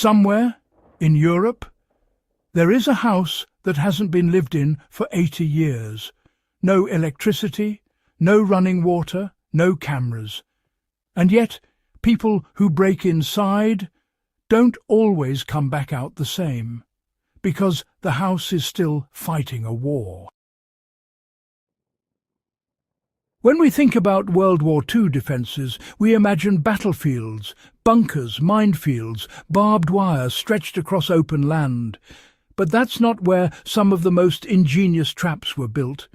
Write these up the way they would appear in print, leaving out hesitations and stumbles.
Somewhere, in Europe, there is a house that hasn't been lived in for 80 years. No electricity, no running water, no cameras. And yet, people who break inside don't always come back out the same, because the house is still fighting a war. When we think about World War II defences, we imagine battlefields, bunkers, minefields, barbed wire stretched across open land. But that's not where some of the most ingenious traps were built.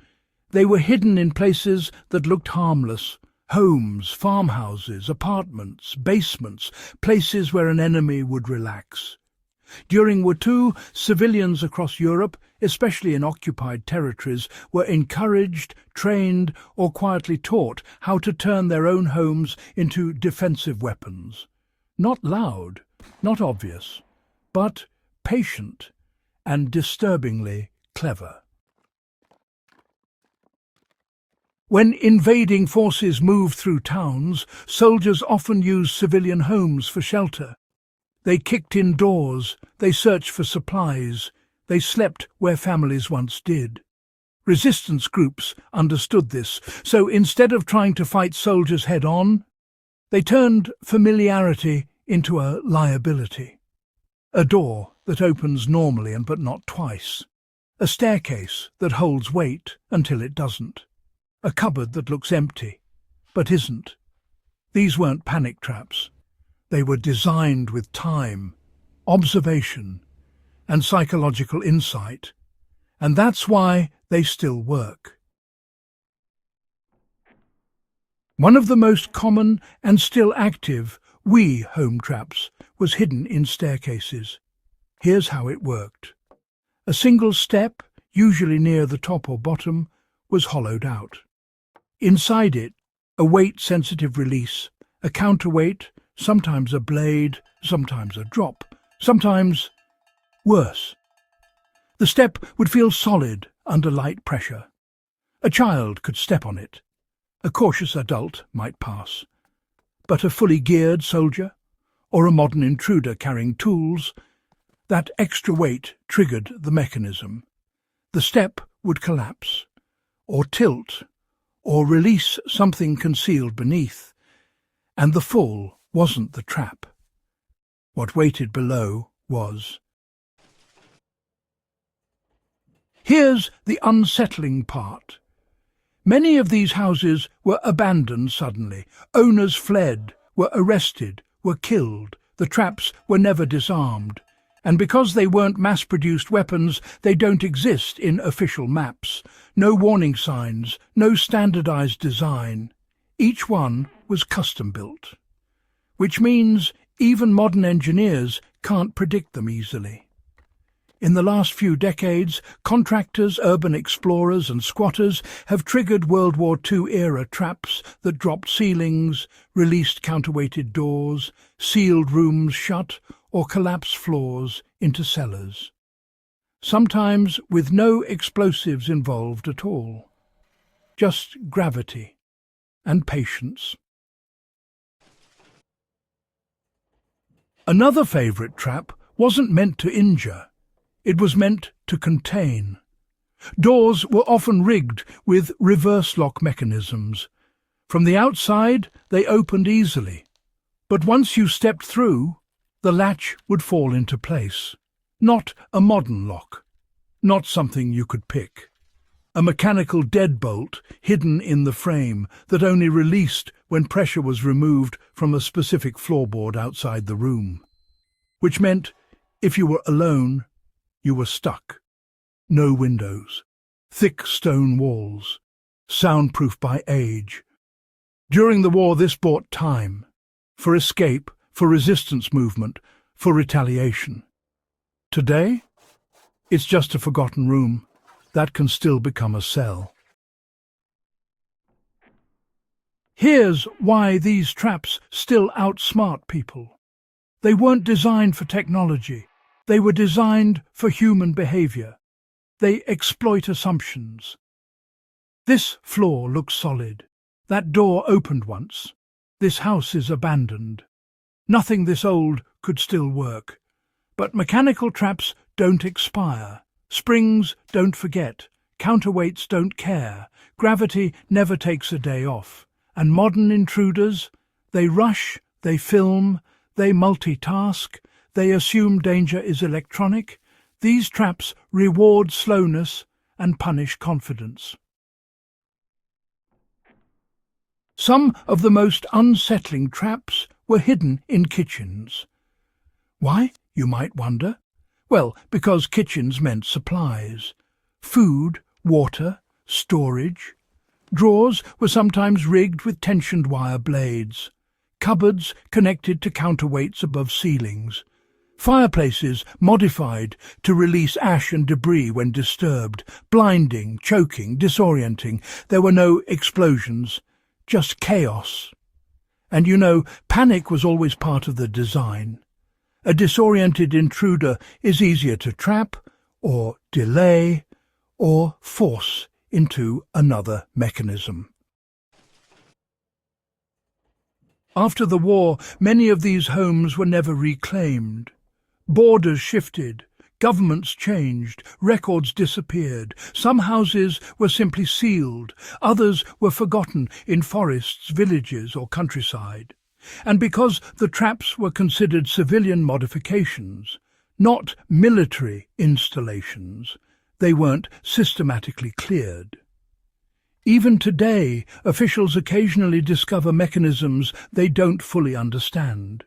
They were hidden in places that looked harmless. Homes, farmhouses, apartments, basements, places where an enemy would relax. During World War II, civilians across Europe, especially in occupied territories, were encouraged, trained, or quietly taught how to turn their own homes into defensive weapons. Not loud, not obvious, but patient and disturbingly clever. When invading forces moved through towns, soldiers often used civilian homes for shelter. They kicked in doors, they searched for supplies, they slept where families once did. Resistance groups understood this, so instead of trying to fight soldiers head-on, they turned familiarity into a liability. A door that opens normally but not twice. A staircase that holds weight until it doesn't. A cupboard that looks empty, but isn't. These weren't panic traps. They were designed with time, observation, and psychological insight, and that's why they still work. One of the most common and still active WWII home traps was hidden in staircases. Here's how it worked. A single step, usually near the top or bottom, was hollowed out. Inside it, a weight-sensitive release, a counterweight, sometimes a blade, sometimes a drop, sometimes worse. The step would feel solid under light pressure. A child could step on it. A cautious adult might pass. But a fully geared soldier, or a modern intruder carrying tools, that extra weight triggered the mechanism. The step would collapse, or tilt, or release something concealed beneath, and the fall wasn't the trap. What waited below was. Here's the unsettling part. Many of these houses were abandoned suddenly. Owners fled, were arrested, were killed. The traps were never disarmed. And because they weren't mass-produced weapons, they don't exist in official maps. No warning signs, no standardized design. Each one was custom-built. Which means even modern engineers can't predict them easily. In the last few decades, contractors, urban explorers and squatters have triggered World War II-era traps that dropped ceilings, released counterweighted doors, sealed rooms shut, or collapsed floors into cellars. Sometimes with no explosives involved at all. Just gravity and patience. Another favourite trap wasn't meant to injure. It was meant to contain. Doors were often rigged with reverse lock mechanisms. From the outside, they opened easily. But once you stepped through, the latch would fall into place. Not a modern lock. Not something you could pick. A mechanical deadbolt hidden in the frame that only released when pressure was removed from a specific floorboard outside the room. Which meant, if you were alone, you were stuck. No windows. Thick stone walls. Soundproof by age. During the war, this bought time. For escape, for resistance movement, for retaliation. Today, it's just a forgotten room that can still become a cell. Here's why these traps still outsmart people. They weren't designed for technology. They were designed for human behavior. They exploit assumptions. This floor looks solid. That door opened once. This house is abandoned. Nothing this old could still work. But mechanical traps don't expire. Springs don't forget. Counterweights don't care. Gravity never takes a day off. And modern intruders, they rush, they film, they multitask, they assume danger is electronic. These traps reward slowness and punish confidence. Some of the most unsettling traps were hidden in kitchens. Why, you might wonder? Well, because kitchens meant supplies. Food, water, storage. Drawers were sometimes rigged with tensioned wire blades. Cupboards connected to counterweights above ceilings. Fireplaces modified to release ash and debris when disturbed. Blinding, choking, disorienting. There were no explosions, just chaos. And you know, panic was always part of the design. A disoriented intruder is easier to trap, or delay, or force into another mechanism. After the war, many of these homes were never reclaimed. Borders shifted, governments changed, records disappeared. Some houses were simply sealed, others were forgotten in forests, villages, or countryside. And because the traps were considered civilian modifications, not military installations, they weren't systematically cleared. Even today, officials occasionally discover mechanisms they don't fully understand.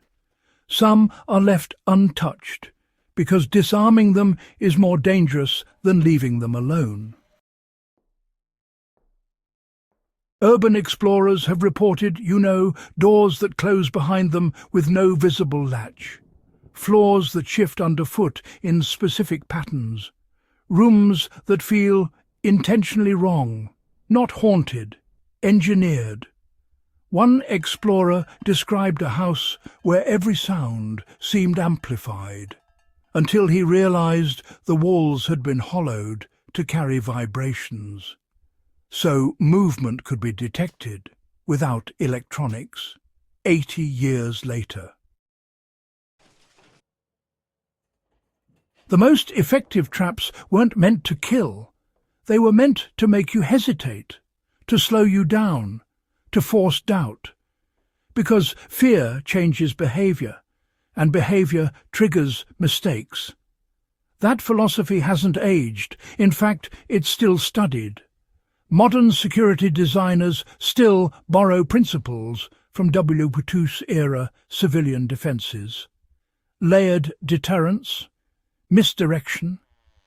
Some are left untouched, because disarming them is more dangerous than leaving them alone. Urban explorers have reported, doors that close behind them with no visible latch, floors that shift underfoot in specific patterns, rooms that feel intentionally wrong, not haunted, engineered. One explorer described a house where every sound seemed amplified, until he realized the walls had been hollowed to carry vibrations. So movement could be detected without electronics 80 years later. The most effective traps weren't meant to kill. They were meant to make you hesitate, to slow you down, to force doubt. Because fear changes behavior, and behavior triggers mistakes. That philosophy hasn't aged. In fact, it's still studied. Modern security designers still borrow principles from WWII-era civilian defences. Layered deterrence, misdirection,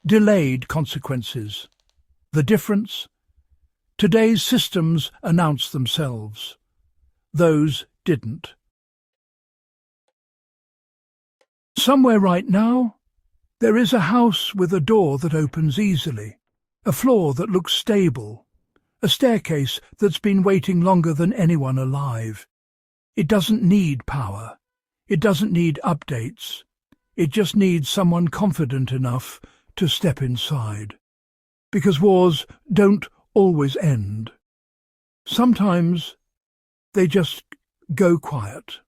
delayed consequences. The difference? Today's systems announce themselves. Those didn't. Somewhere right now, there is a house with a door that opens easily, a floor that looks stable, a staircase that's been waiting longer than anyone alive. It doesn't need power. It doesn't need updates. It just needs someone confident enough to step inside. Because wars don't always end. Sometimes they just go quiet.